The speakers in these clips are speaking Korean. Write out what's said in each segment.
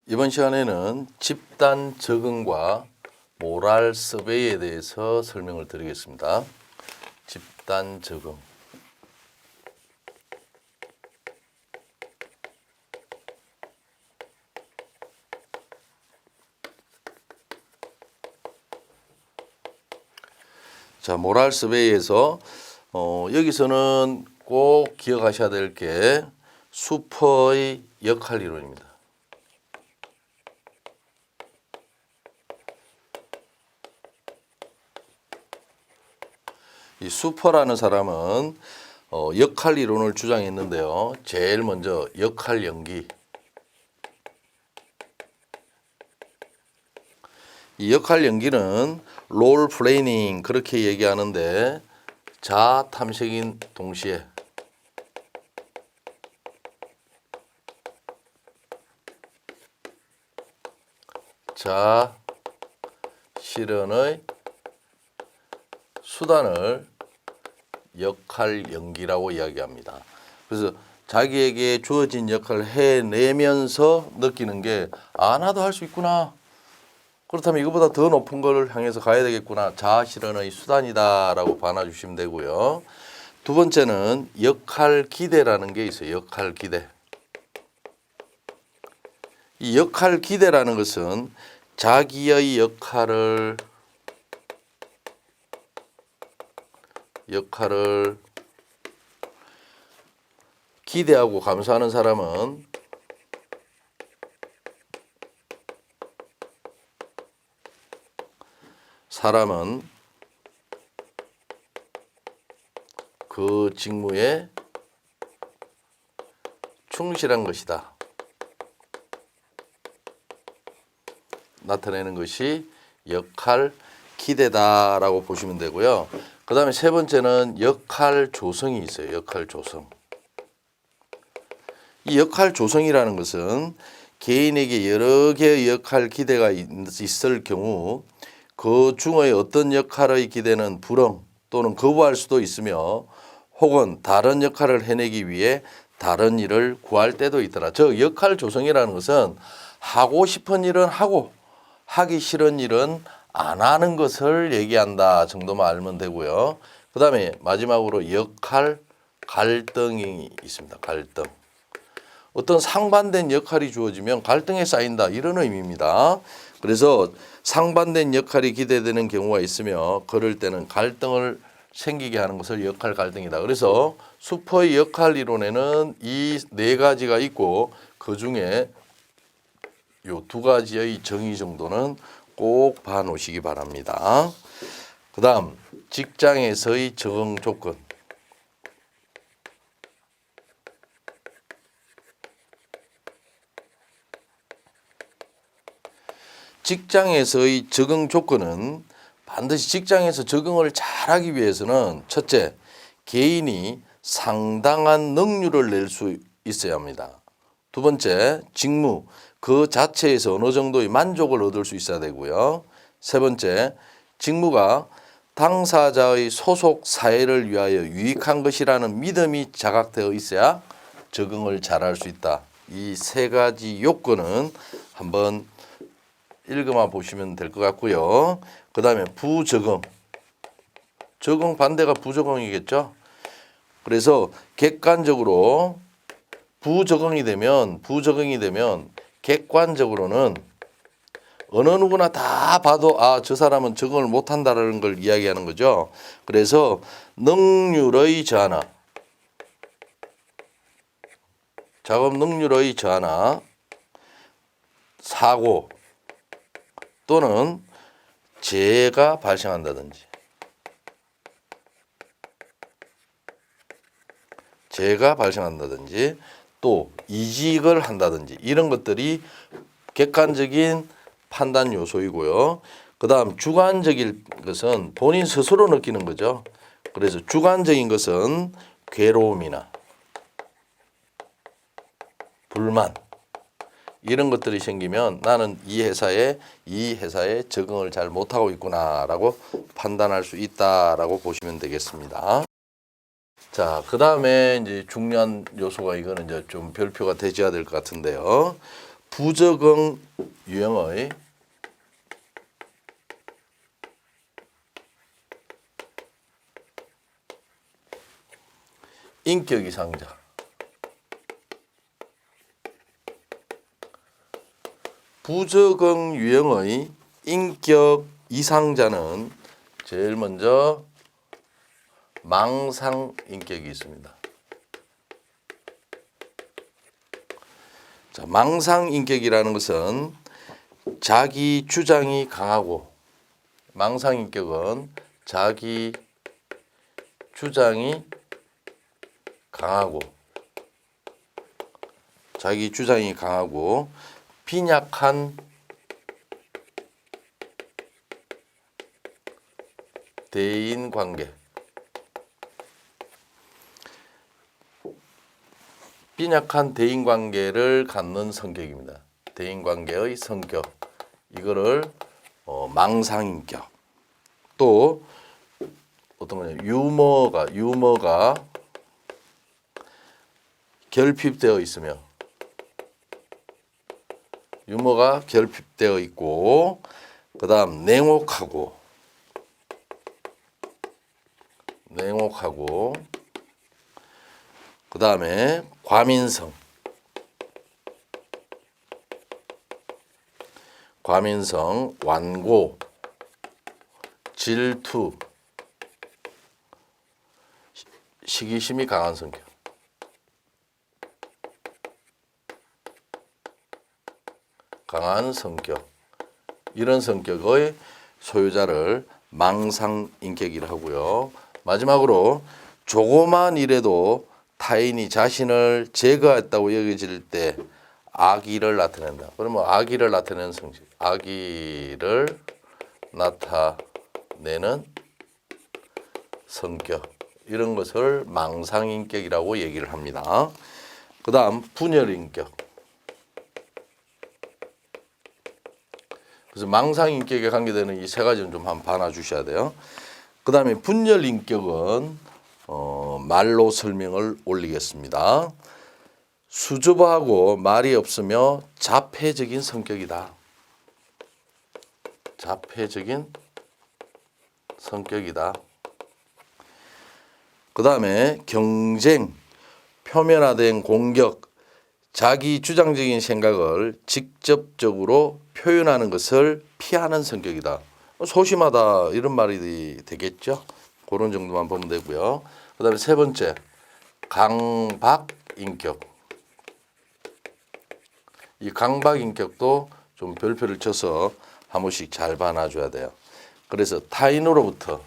이번 시간에는 집단 적응과 모랄 서베이에 대해서 설명을 드리겠습니다. 집단 적응. 자, 모랄 서베이에서 여기서는 꼭 기억하셔야 될 게 수퍼의 역할 이론입니다. 이 수퍼라는 사람은 역할 이론을 주장했는데요. 제일 먼저 역할 연기. 이 역할 연기는 롤 플레이닝 그렇게 얘기하는데 자아 탐색인 동시에 자아 실현의 수단을 역할 연기라고 이야기합니다. 그래서 자기에게 주어진 역할을 해내면서 느끼는 게 나도 할 수 있구나. 그렇다면 이거보다 더 높은 걸 향해서 가야 되겠구나. 자아 실현의 수단이다라고 받아주시면 되고요. 두 번째는 역할 기대라는 게 있어요. 역할 기대. 이 역할 기대라는 것은 자기의 역할을 기대하고 감수하는 사람은 그 직무에 충실한 것이다. 나타내는 것이 역할 기대다라고 보시면 되고요. 그 다음에 세 번째는 역할 조성이 있어요. 역할 조성. 이 역할 조성이라는 것은 개인에게 여러 개의 역할 기대가 있을 경우 그 중의 어떤 역할의 기대는 불응 또는 거부할 수도 있으며 혹은 다른 역할을 해내기 위해 다른 일을 구할 때도 있더라. 즉 역할 조성이라는 것은 하고 싶은 일은 하고 하기 싫은 일은 안 하는 것을 얘기한다 정도만 알면 되고요. 그 다음에 마지막으로 역할 갈등이 있습니다. 갈등. 어떤 상반된 역할이 주어지면 갈등에 쌓인다 이런 의미입니다. 그래서 상반된 역할이 기대되는 경우가 있으며 그럴 때는 갈등을 생기게 하는 것을 역할 갈등이다. 그래서 수퍼의 역할 이론에는 이 네 가지가 있고 그 중에 요 두 가지의 정의 정도는 꼭 봐놓으시기 바랍니다. 그 다음 직장에서의 적응 조건. 직장에서의 적응 조건은 반드시 직장에서 적응을 잘하기 위해서는 첫째, 개인이 상당한 능률을 낼 수 있어야 합니다. 두 번째, 직무 그 자체에서 어느 정도의 만족을 얻을 수 있어야 되고요. 세 번째, 직무가 당사자의 소속 사회를 위하여 유익한 것이라는 믿음이 자각되어 있어야 적응을 잘할 수 있다. 이 세 가지 요건은 한번 읽어만 보시면 될 것 같고요. 그 다음에 부적응. 적응 반대가 부적응이겠죠. 그래서 객관적으로 부적응이 되면 객관적으로는 어느 누구나 다 봐도 저 사람은 적응을 못한다는 걸 이야기하는 거죠. 그래서 능률의 저하나 작업 능률의 저하나 사고 또는 재해가 발생한다든지 또 이직을 한다든지 이런 것들이 객관적인 판단 요소이고요. 그 다음 주관적인 것은 본인 스스로 느끼는 거죠. 그래서 주관적인 것은 괴로움이나 불만 이런 것들이 생기면 나는 이 회사에 적응을 잘 못하고 있구나라고 판단할 수 있다라고 보시면 되겠습니다. 자, 그 다음에 이제 중요한 요소가 이거는 이제 좀 별표가 되져야 될 것 같은데요. 부적응 유형의 인격 이상자. 부적응 유형의 인격 이상자는 제일 먼저 망상 인격이 있습니다. 자, 망상 인격이라는 것은 자기 주장이 강하고, 망상 인격은 자기 주장이 강하고 빈약한 대인 관계, 빈약한 대인 관계를 갖는 성격입니다. 대인 관계의 성격, 이거를 망상 인격. 또 어떤 거냐, 유머가 결핍되어 있으며, 유머가 결핍되어 있고, 그다음 냉혹하고, 그다음에 과민성, 완고, 질투, 시기심이 강한 성격. 이런 성격의 소유자를 망상 인격이라 하고요. 마지막으로 조그만 일에도 타인이 자신을 제거했다고 여겨질 때 악의를 나타낸다. 그러면 악의를 나타내는 성질, 악의를 나타내는 성격, 이런 것을 망상 인격이라고 얘기를 합니다. 그 다음 분열 인격. 그래서 망상 인격에 관계되는 이 세 가지는 좀 한번 봐놔 주셔야 돼요. 그 다음에 분열 인격은 말로 설명을 올리겠습니다. 수줍어하고 말이 없으며 자폐적인 성격이다. 그 다음에 경쟁, 표면화된 공격, 자기 주장적인 생각을 직접적으로 표현하는 것을 피하는 성격이다. 소심하다, 이런 말이 되겠죠. 그런 정도만 보면 되고요. 그 다음에 세 번째, 강박 인격. 이 강박 인격도 좀 별표를 쳐서 한 번씩 잘 봐놔줘야 돼요. 그래서 타인으로부터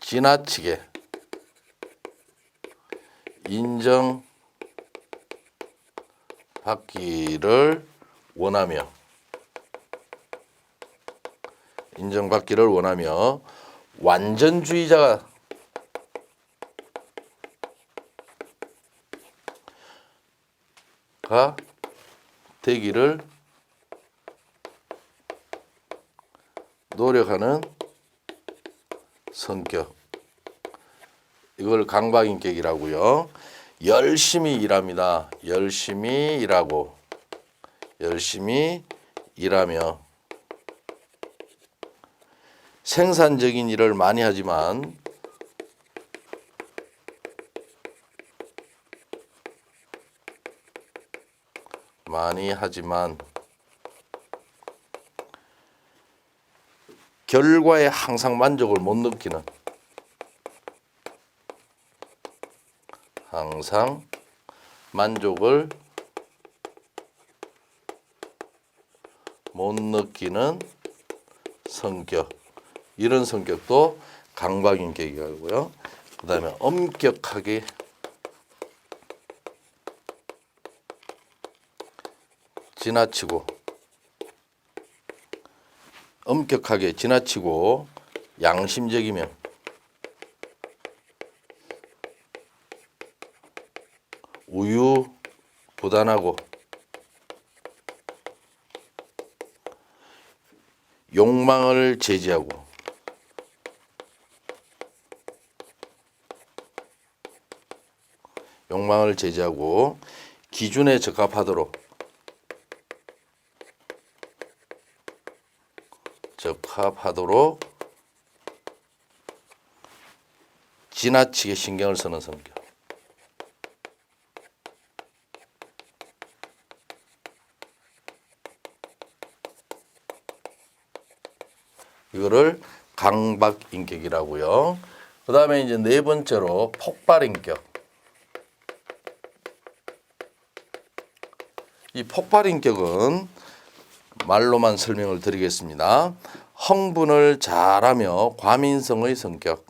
지나치게 인정받기를 원하며 완전주의자가 되기를 노력하는 성격, 이걸 강박인격이라고요. 열심히 일합니다. 열심히 일하며 생산적인 일을 많이 하지만 결과에 항상 만족을 못 느끼는, 성격, 이런 성격도 강박인격이고요. 그 다음에 엄격하게 지나치고 양심적이며 우유부단하고 욕망을 제지하고 욕망을 제지하고 기준에 적합하도록 지나치게 신경을 쓰는 성격. 이거를 강박인격이라고요. 그 다음에 이제 네 번째로 폭발인격. 이 폭발인격은 말로만 설명을 드리겠습니다. 흥분을 잘하며 과민성의 성격.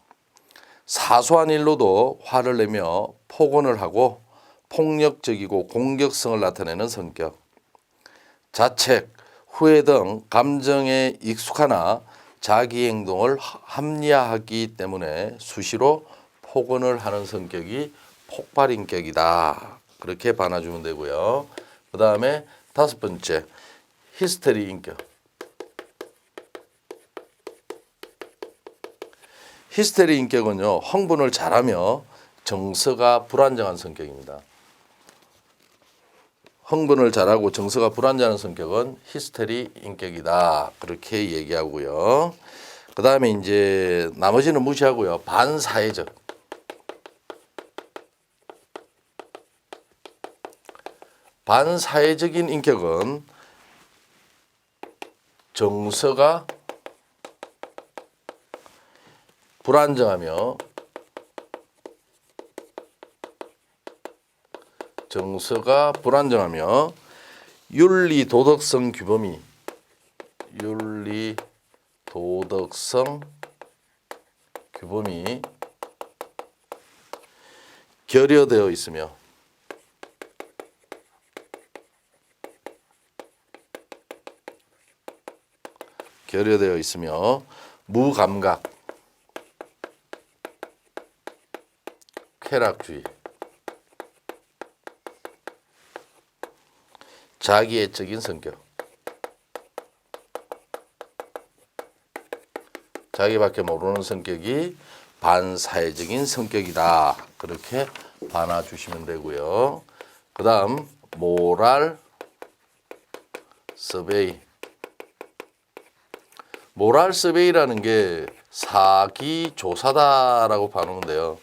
사소한 일로도 화를 내며 폭언을 하고 폭력적이고 공격성을 나타내는 성격. 자책, 후회 등 감정에 익숙하나 자기 행동을 합리화하기 때문에 수시로 폭언을 하는 성격이 폭발인격이다. 그렇게 봐놔주면 되고요. 그 다음에 다섯 번째, 히스테리 인격. 히스테리 인격은요, 흥분을 잘하며 정서가 불안정한 성격입니다. 흥분을 잘하고 정서가 불안정한 성격은 히스테리 인격이다. 그렇게 얘기하고요. 그 다음에 이제 나머지는 무시하고요. 반사회적. 반사회적인 인격은 정서가 불안정하며 윤리 도덕성 규범이 결여되어 있으며 무감각, 쾌락주의, 자기애적인 성격. 자기밖에 모르는 성격이 반사회적인 성격이다. 그렇게 봐놔주시면 되고요. 그 다음 모랄 서베이. 모랄 서베이라는 게 사기 조사다라고 봐놓는데요.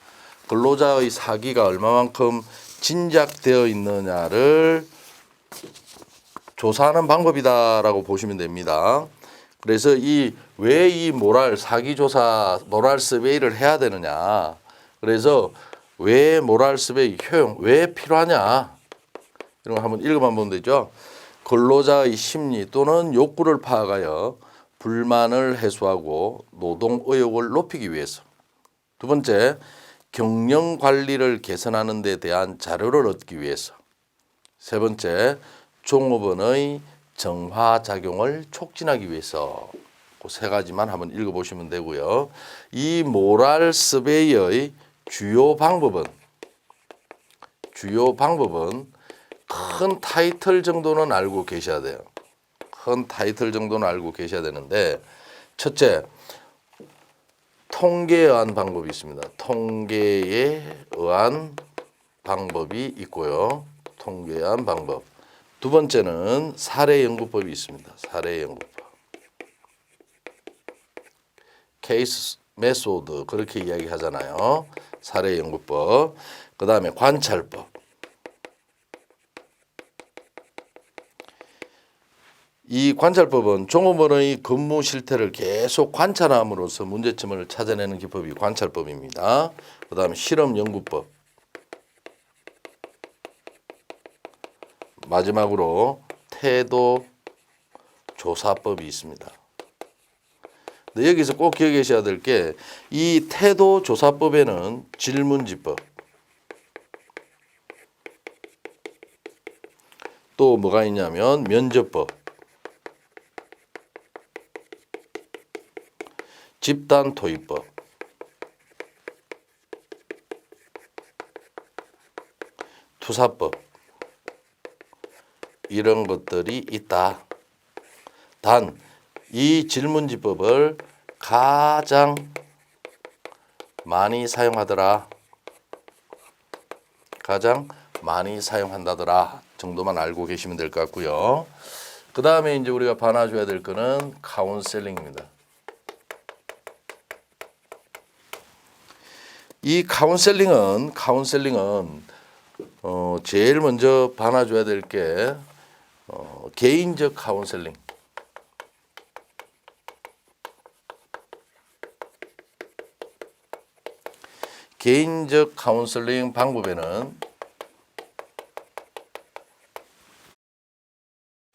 근로자의 사기가 얼마만큼 진작되어 있느냐를 조사하는 방법이다라고 보시면 됩니다. 그래서 왜 이 모랄 사기 조사, 모랄 서베이를 해야 되느냐. 그래서 왜 모랄 서베이 효용, 왜 필요하냐. 이런 거 한번 읽어보면 되죠. 근로자의 심리 또는 욕구를 파악하여 불만을 해소하고 노동 의욕을 높이기 위해서. 두 번째, 경영 관리를 개선하는 데 대한 자료를 얻기 위해서. 세 번째, 종업원의 정화작용을 촉진하기 위해서. 그 세 가지만 한번 읽어보시면 되고요. 이 모랄 서베이의 주요 방법은 큰 타이틀 정도는 알고 계셔야 돼요. 큰 타이틀 정도는 알고 계셔야 되는데, 첫째, 통계에 의한 방법이 있습니다. 통계에 의한 방법이 있고요. 통계에 의한 방법. 두 번째는 사례 연구법이 있습니다. 사례 연구법. 케이스 메소드 그렇게 이야기하잖아요. 사례 연구법. 그 다음에 관찰법. 이 관찰법은 종업원의 근무 실태를 계속 관찰함으로써 문제점을 찾아내는 기법이 관찰법입니다. 그 다음에 실험 연구법. 마지막으로 태도 조사법이 있습니다. 근데 여기서 꼭 기억하셔야 될 게 이 태도 조사법에는 질문지법, 또 뭐가 있냐면 면접법, 집단 토의법, 투사법 이런 것들이 있다. 단 이 질문지법을 가장 많이 사용하더라. 가장 많이 사용한다더라 정도만 알고 계시면 될 것 같고요. 그 다음에 이제 우리가 봐놔줘야 될 거는 카운셀링입니다. 이 카운셀링은 제일 먼저 봐놔줘야 될 게 개인적 카운셀링. 개인적 카운셀링 방법에는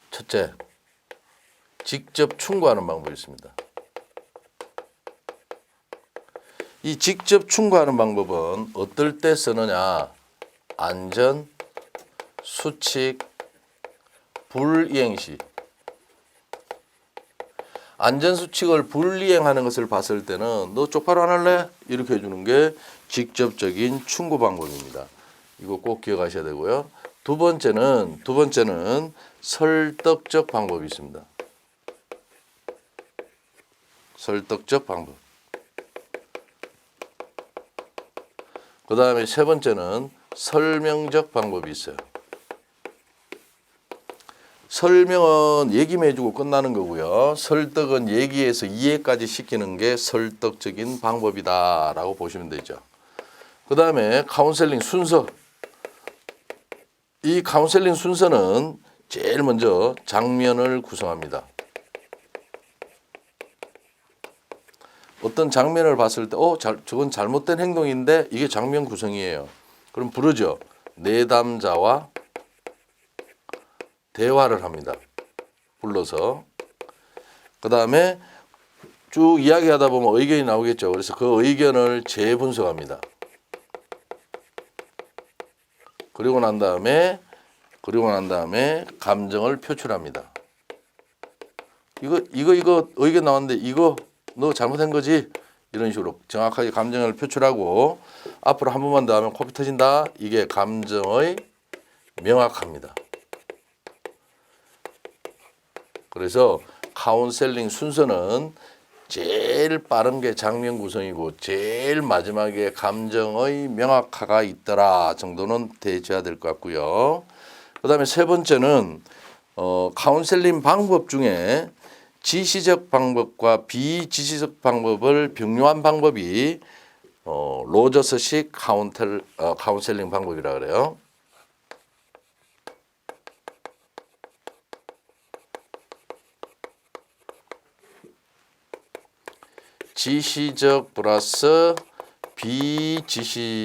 첫째, 직접 충고하는 방법이 있습니다. 이 직접 충고하는 방법은 어떨 때 쓰느냐? 안전, 수칙, 불이행 시. 안전수칙을 불이행하는 것을 봤을 때는 너 쪽팔로 안 할래? 이렇게 해주는 게 직접적인 충고 방법입니다. 이거 꼭 기억하셔야 되고요. 두 번째는 설득적 방법이 있습니다. 설득적 방법. 그 다음에 세 번째는 설명적 방법이 있어요. 설명은 얘기만 해주고 끝나는 거고요. 설득은 얘기해서 이해까지 시키는 게 설득적인 방법이다라고 보시면 되죠. 그 다음에 카운셀링 순서. 이 카운셀링 순서는 제일 먼저 장면을 구성합니다. 어떤 장면을 봤을 때 저건 잘못된 행동인데 이게 장면 구성이에요. 그럼 부르죠. 내담자와 대화를 합니다. 불러서. 그 다음에 쭉 이야기하다 보면 의견이 나오겠죠. 그래서 그 의견을 재분석합니다. 그리고 난 다음에 감정을 표출합니다. 이거 의견 나왔는데 이거 너 잘못한 거지? 이런 식으로 정확하게 감정을 표출하고 앞으로 한 번만 더 하면 코피 터진다. 이게 감정의 명확합니다. 그래서 카운셀링 순서는 제일 빠른 게 장면 구성이고 제일 마지막에 감정의 명확화가 있더라 정도는 대줘야 될 것 같고요. 그 다음에 세 번째는 카운셀링 방법 중에 지시적 방법과 비지시적 방법을 병료한 방법이 로저스식 카운셀링 방법이라 그래요. 지시적 플러스 비지시적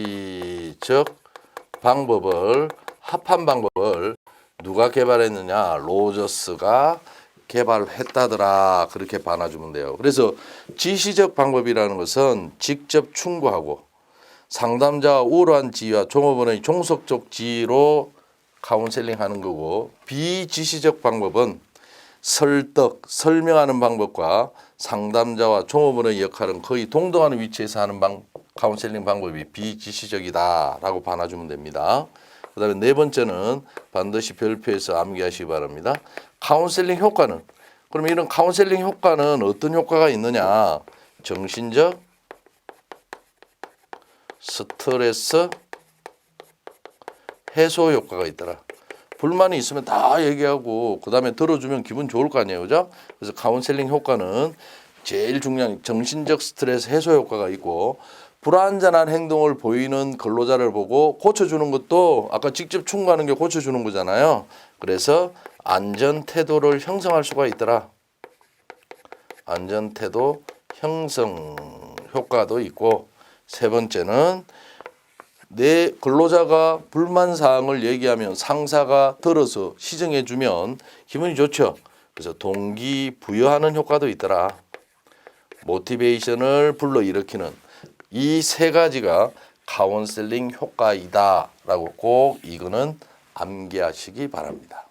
방법을 합한 방법을 누가 개발했느냐? 로저스가 개발했다더라. 그렇게 봐놔주면 돼요. 그래서 지시적 방법이라는 것은 직접 충고하고 상담자와 우월한 지위와 종업원의 종속적 지위로 카운셀링 하는 거고, 비지시적 방법은 설명하는 방법과 상담자와 종업원의 역할은 거의 동등한 위치에서 하는 카운셀링 방법이 비지시적이다라고 봐놔주면 됩니다. 그 다음에 네 번째는 반드시 별표해서 암기하시기 바랍니다. 카운셀링 효과는, 그러면 이런 카운셀링 효과는 어떤 효과가 있느냐? 정신적 스트레스 해소 효과가 있더라. 불만이 있으면 다 얘기하고 그 다음에 들어주면 기분 좋을 거 아니에요, 그죠? 그래서 카운셀링 효과는 제일 중요한 정신적 스트레스 해소 효과가 있고, 불완전한 행동을 보이는 근로자를 보고 고쳐주는 것도 아까 직접 충고하는 게 고쳐주는 거잖아요. 그래서 안전 태도를 형성할 수가 있더라. 안전 태도 형성 효과도 있고, 세 번째는 내 근로자가 불만 사항을 얘기하면 상사가 들어서 시정해 주면 기분이 좋죠. 그래서 동기부여하는 효과도 있더라. 모티베이션을 불러일으키는 이 세 가지가 카운셀링 효과이다라고 꼭 이거는 암기하시기 바랍니다.